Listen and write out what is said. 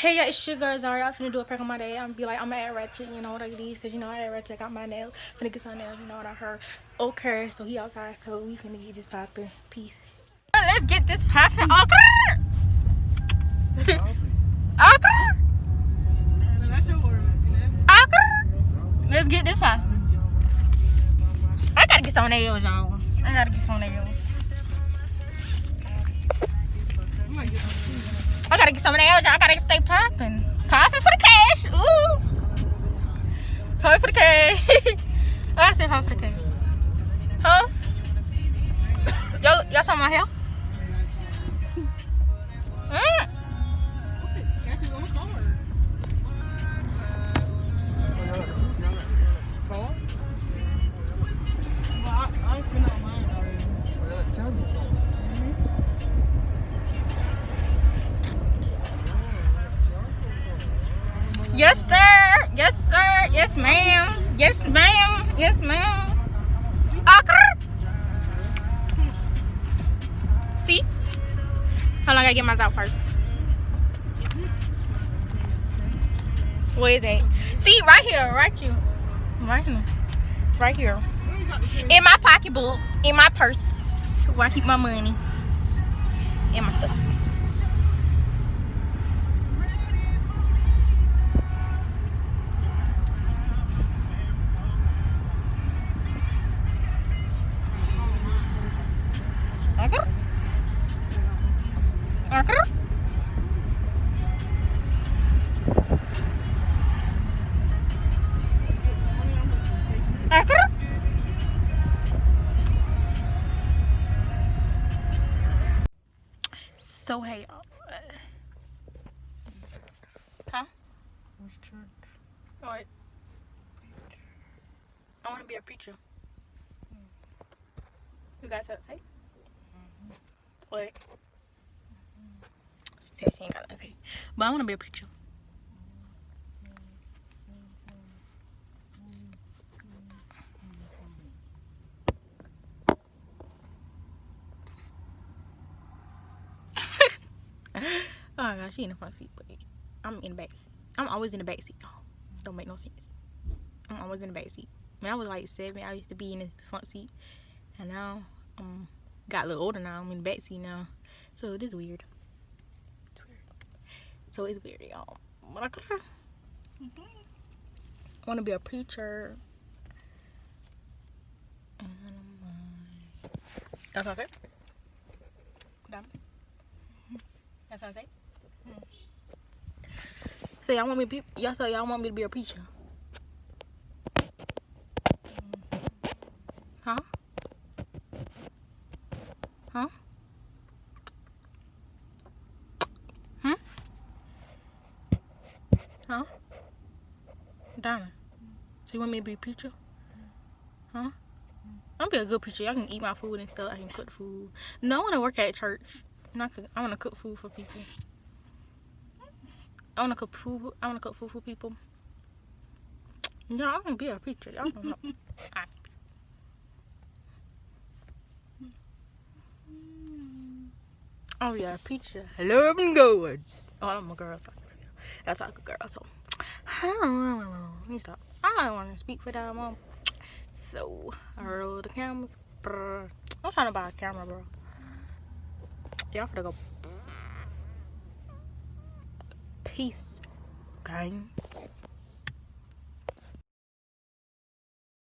Hey, yeah, it's your girl Zara. I'm finna do a prank on my day. I'm be like, I'm at Ratchet, you know what I these, cause you know I at Ratchet, got my nails. Finna get some nails, you know what I heard. Okay, so he outside, so we finna get this poppin'. Peace. Let's get this poppin'. Okay. Okay. Okay. Let's get this poppin'. I gotta get some nails, y'all. I gotta get some nails. I gotta get some nails, y'all. I gotta stay poppin'. Poppin' for the cash. Ooh. Poppin' for the cash. I gotta stay poppin' for the cash. Huh? Y'all saw my hair? Yes, sir. Yes, sir. Yes, ma'am. Yes, ma'am. Yes, ma'am. See? How long I gotta get mine out first? What is it? See, right here, right here. Right here. Right here. In my pocketbook, in my purse, where I keep my money and my stuff. So hey, huh? What? I want to be a preacher. You guys have to say? What? She said she ain't got nothing to say. But I want to be a preacher. Oh my gosh, she in the front seat, but I'm in the back seat. I'm always in the back seat. Oh, don't make no sense. I'm always in the back seat. When I was like 7, I used to be in the front seat, and now got a little older now. I'm in the back seat now, so it is weird. It's weird. So it's weird, y'all. But I want to be a preacher. That's what I said. That's what I say. So y'all want me to be, y'all want me to be a preacher? Huh? Huh? Huh? Donna. So you want me to be a preacher? Huh? I'm be a good preacher. Y'all can eat my food and stuff. I can cook food. No, I want to work at church. I want to cook food for people. I want to cook food. I want to cook food for people. No, I can be a preacher. Y'all don't know. Oh yeah, preacher. I love and God. Oh, I'm a girl. That's like a girl. So, let me stop. I don't want to speak for that, mom. So, I roll the cameras. Brr. I'm trying to buy a camera, bro. Y'all finna go. Peace, gang.